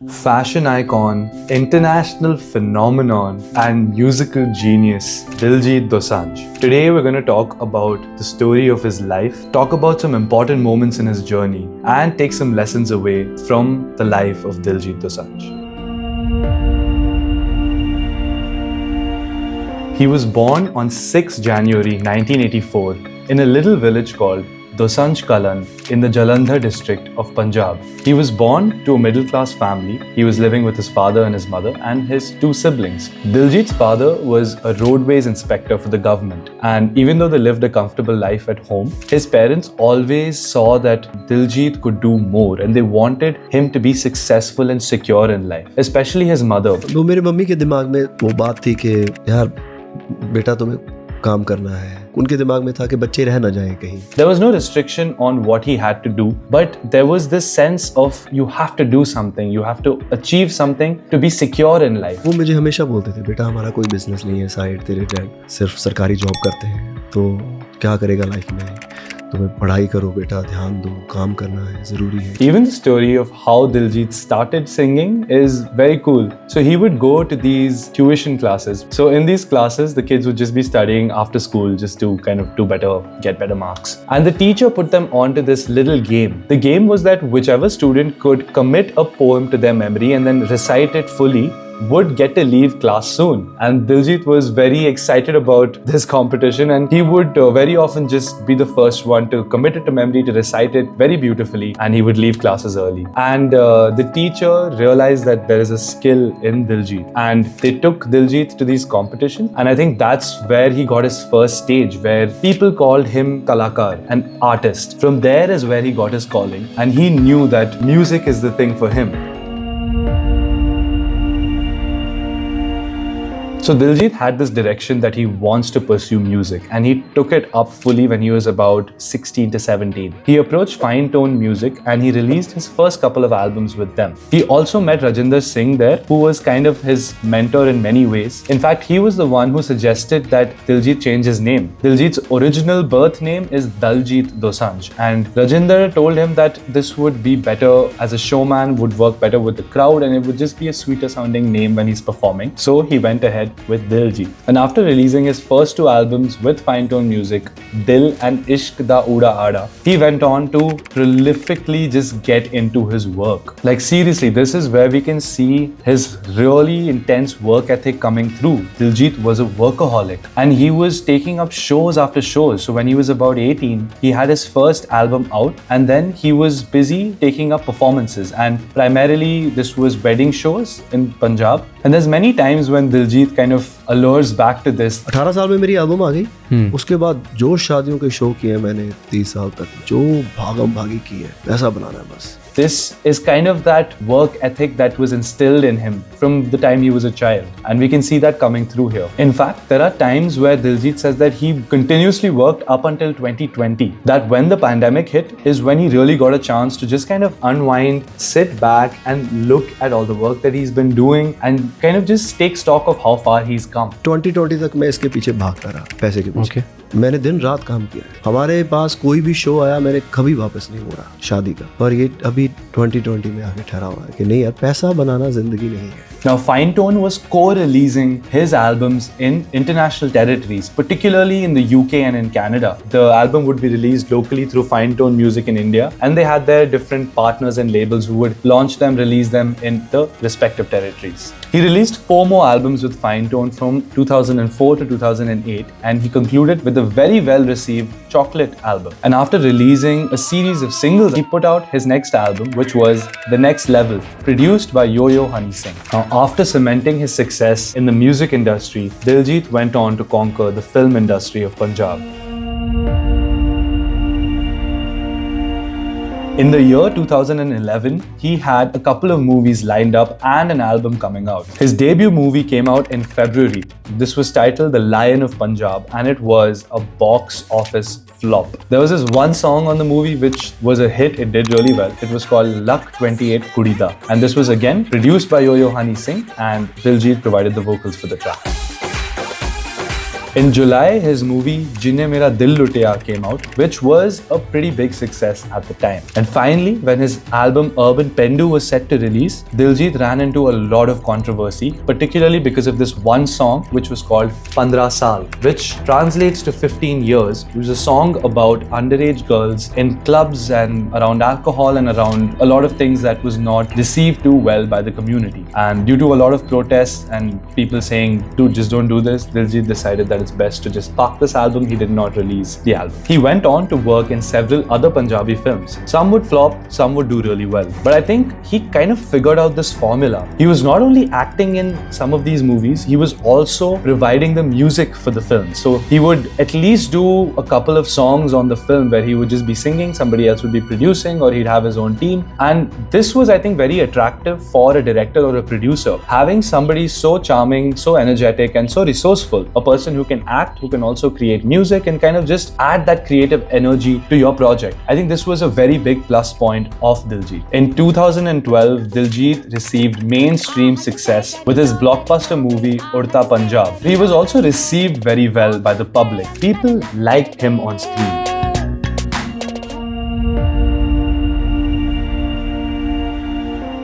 Fashion icon, international phenomenon, and musical genius, Diljit Dosanjh. Today we're going to talk about the story of his life, talk about some important moments in his journey, and take some lessons away from the life of Diljit Dosanjh. He was born on 6 January 1984 in a little village called Dosanjh Kalan in the Jalandhar district of Punjab. He was born to a middle-class family. He was living with his father and his mother and his 2 siblings. Diljit's father was a roadways inspector for the government, and even though they lived a comfortable life at home, his parents always saw that Diljit could do more and they wanted him to be successful and secure in life, especially his mother. वो मेरे mummy के दिमाग में वो बात थी कि यार बेटा तुम्हें काम करना है. उनके दिमाग में था कि बच्चे रह ना जाएं कहीं. There was no restriction on what he had to do, but there was this sense of you have to do something, you have to achieve something to be secure in life. वो मुझे हमेशा बोलते थे बेटा हमारा कोई business नहीं है साइड, तेरे डैड सिर्फ सरकारी जॉब करते हैं, तो क्या करेगा लाइफ में, तुम्हें पढ़ाई करो बेटा, ध्यान दो, काम करना है, जरूरी है. Even the story of how Diljit started singing is very cool. So he would go to these tuition classes. So in these classes, the kids would just be studying after school just to kind of do better, get better marks. And the teacher put them onto this little game. The game was that whichever student could commit a poem to their memory and then recite it fully would get to leave class soon. And Diljit was very excited about this competition, and he would very often just be the first one to commit it to memory, to recite it very beautifully, and he would leave classes early. And the teacher realized that there is a skill in Diljit, and they took Diljit to these competitions, and I think that's where he got his first stage, where people called him Kalakar, an artist. From there is where he got his calling, and he knew that music is the thing for him. So Diljit had this direction that he wants to pursue music, and he took it up fully when he was about 16 to 17. He approached FineTone Music and he released his first couple of albums with them. He also met Rajinder Singh there, who was kind of his mentor in many ways. In fact, he was the one who suggested that Diljit change his name. Diljit's original birth name is Diljit Dosanjh, and Rajinder told him that this would be better as a showman, would work better with the crowd, and it would just be a sweeter sounding name when he's performing. So he went ahead with Diljit. And after releasing his first 2 albums with FineTone Music, Dil and Ishq Da Uda Ada, he went on to prolifically just get into his work. Like seriously, this is where we can see his really intense work ethic coming through. Diljit was a workaholic and he was taking up shows after shows. So when he was about 18, he had his first album out, and then he was busy taking up performances, and primarily this was wedding shows in Punjab. And there's many times when Diljit kind of allures back to this. 18 साल में मेरी album आ गई. उसके बाद जो शादियों के show किए मैंने 30 साल तक, जो भागम भागी की है, पैसा बनाना है बस. This is kind of that work ethic that was instilled in him from the time he was a child, and we can see that coming through here. In fact, there are times where Diljit says that he continuously worked up until 2020. That when the pandemic hit is when he really got a chance to just kind of unwind, sit back and look at all the work that he's been doing and kind of just take stock of how far he's come. 2020 तक मैं इसके पीछे भागता रहा, पैसे के पीछे. मैंने दिन रात काम किया. हमारे पास कोई भी शो आया मैंने कभी वापस नहीं मोड़ा शादी का. और ये अभी 2020 में आके ठहरा हुआ है कि नहीं यार, पैसा बनाना जिंदगी नहीं है. Now, FineTone was co-releasing his albums in international territories, particularly in the UK and in Canada. The album would be released locally through FineTone Music in India, and they had their different partners and labels who would launch them, release them in the respective territories. He released 4 more albums with FineTone from 2004 to 2008, and he concluded with a very well-received Chocolate album. And after releasing a series of singles, he put out his next album, which was The Next Level, produced by Yo-Yo Honey Singh. Now, after cementing his success in the music industry, Diljit went on to conquer the film industry of Punjab. In the year 2011, he had a couple of movies lined up and an album coming out. His debut movie came out in February. This was titled The Lion of Punjab, and it was a box office flop. There was this one song on the movie which was a hit, it did really well. It was called Luck 28 Kudida, and this was again produced by Yo-Yo Honey Singh, and Diljit provided the vocals for the track. In July, his movie Jinne Mera Dil Lutya came out, which was a pretty big success at the time. And finally, when his album Urban Pendu was set to release, Diljit ran into a lot of controversy, particularly because of this one song which was called 15 Saal, which translates to 15 years. It was a song about underage girls in clubs and around alcohol and around a lot of things that was not received too well by the community. And due to a lot of protests and people saying, dude, just don't do this, Diljit decided that it's best to just park this album. He did not release the album. He went on to work in several other Punjabi films. Some would flop, some would do really well. But I think he kind of figured out this formula. He was not only acting in some of these movies, he was also providing the music for the film. So he would at least do a couple of songs on the film where he would just be singing, somebody else would be producing, or he'd have his own team. And this was, I think, very attractive for a director or a producer. Having somebody so charming, so energetic, and so resourceful, a person who can act, who can also create music and kind of just add that creative energy to your project. I think this was a very big plus point of Diljit. In 2012, Diljit received mainstream success with his blockbuster movie Udta Punjab. He was also received very well by the public. People liked him on screen.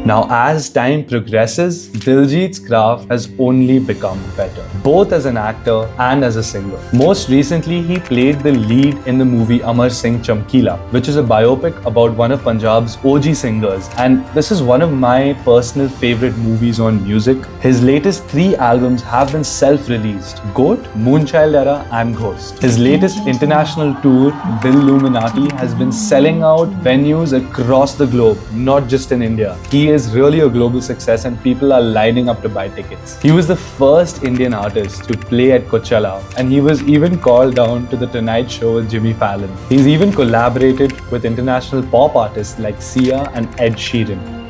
Now, as time progresses, Diljit's craft has only become better, both as an actor and as a singer. Most recently, he played the lead in the movie Amar Singh Chamkila, which is a biopic about one of Punjab's OG singers. And this is one of my personal favorite movies on music. His latest 3 albums have been self-released: Goat, Moonchild Era, and Ghost. His latest international tour, Dil-luminati, has been selling out venues across the globe, not just in India. He is really a global success and people are lining up to buy tickets. He was the first Indian artist to play at Coachella, and he was even called down to The Tonight Show with Jimmy Fallon. He's even collaborated with international pop artists like Sia and Ed Sheeran.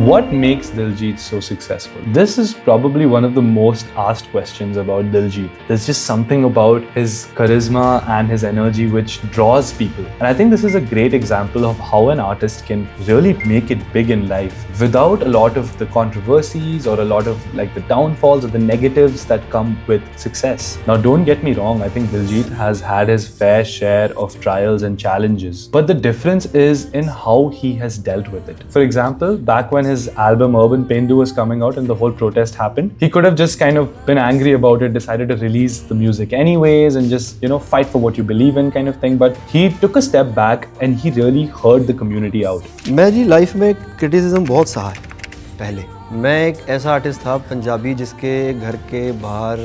What makes Diljit so successful? This is probably one of the most asked questions about Diljit. There's just something about his charisma and his energy which draws people. And I think this is a great example of how an artist can really make it big in life without a lot of the controversies or a lot of like the downfalls or the negatives that come with success. Now, don't get me wrong, I think Diljit has had his fair share of trials and challenges. But the difference is in how he has dealt with it. For example, back when his album Urban Pendu was coming out and the whole protest happened, he could have just kind of been angry about it, decided to release the music anyways and just, fight for what you believe in kind of thing. But he took a step back and he really heard the community out. मैं जी life में criticism बहुत सहा है। पहले मैं एक ऐसा artist था पंजाबी जिसके घर के बाहर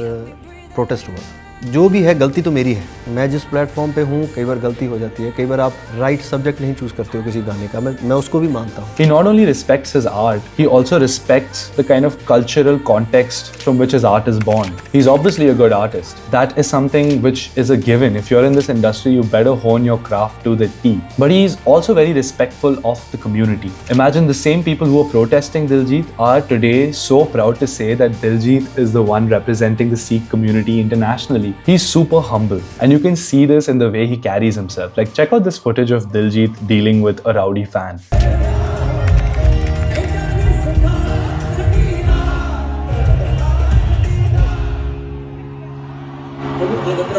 प्रोटेस्ट हुआ। जो भी है गलती तो मेरी है। मैं जिस प्लेटफॉर्म पे हूँ कई बार गलती हो जाती है, कई बार आप राइट सब्जेक्ट नहीं चूज करते हो किसी गाने का, मैं उसको भी मानता हूँ। He not only respects his art, he also respects the kind of cultural context from which his art is born. He's obviously a good artist. That is something which is a given. If you're in this industry, you better hone your craft to the T. But he's also very respectful of the community. Imagine the same people who are protesting Diljit are today so proud to say that Diljit is the one representing the Sikh community internationally. He's super humble, and you can see this in the way he carries himself. Like, check out this footage of Diljit dealing with a rowdy fan.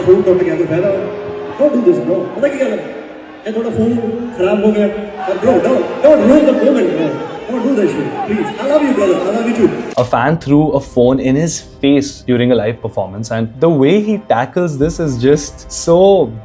Don't do this, bro. And thought phone kharab ho gaya. Bro, don't ruin the moment, bro. Don't do that shit, please. I love you, brother. I love you too. A fan threw a phone in his face during a live performance, and the way he tackles this is just so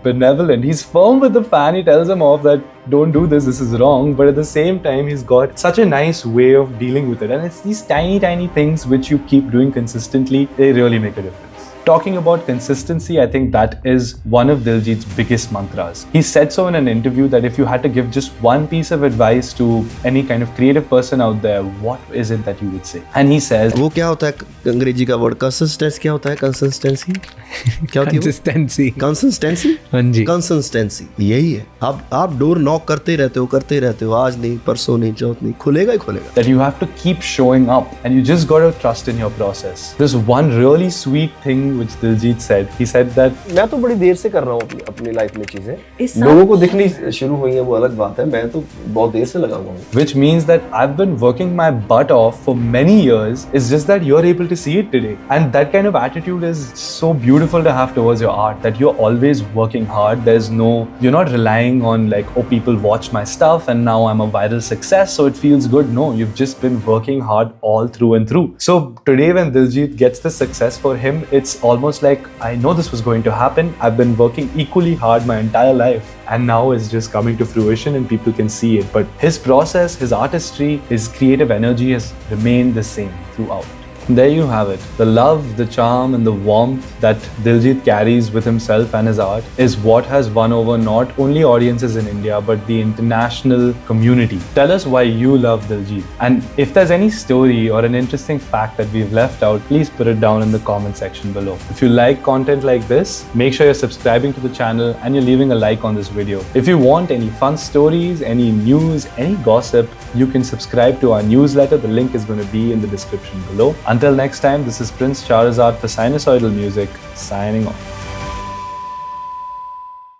benevolent. He's firm with the fan. He tells him off that don't do this, this is wrong. But at the same time, he's got such a nice way of dealing with it. And it's these tiny things which you keep doing consistently, they really make a difference. Talking about consistency, I think that is one of Diljit's biggest mantras. He said so in an interview that if you had to give just one piece of advice to any kind of creative person out there, what is it that you would say? And he says, वो क्या होता है अंग्रेजी का word consistency? क्या होता है consistency? क्या होती है? कंसिस्टेंसी। कंसिस्टेंसी? हाँ जी। कंसिस्टेंसी यही है। आप डोर नॉक करते रहते हो, आज नहीं, परसों नहीं, चौथ नहीं, खुलेगा ही खुलेगा। That you have to keep showing up and you just got to trust in your process. There's one really sweet thing which Diljit said. He said that मैं तो बड़ी देर से कर रहा हूँ अपनी लाइफ में चीजें, इस साल- लोगों को दिखनी शुरू हुई है वो अलग बात है, मैं तो बहुत देर से लगा हुआ हूँ. which means that I've been working my butt off for many years. It's just that you're able to see it today. And that kind of attitude is so beautiful to have towards your art, that you're always working hard. You're not relying on like, oh, people watch my stuff and now I'm a viral success, so it feels good. No, you've just been working hard all through and through. So today when Diljit gets the success for him, it's almost like, I know this was going to happen. I've been working equally hard my entire life. And now it's just coming to fruition and people can see it. But his process, his artistry, his creative energy has remained the same throughout. There you have it. The love, the charm and the warmth that Diljit carries with himself and his art is what has won over not only audiences in India but the international community. Tell us why you love Diljit. And if there's any story or an interesting fact that we've left out, please put it down in the comment section below. If you like content like this, make sure you're subscribing to the channel and you're leaving a like on this video. If you want any fun stories, any news, any gossip, you can subscribe to our newsletter. The link is going to be in the description below. Until next time, this is Prince Charazad for Sinusoidal Music, signing off.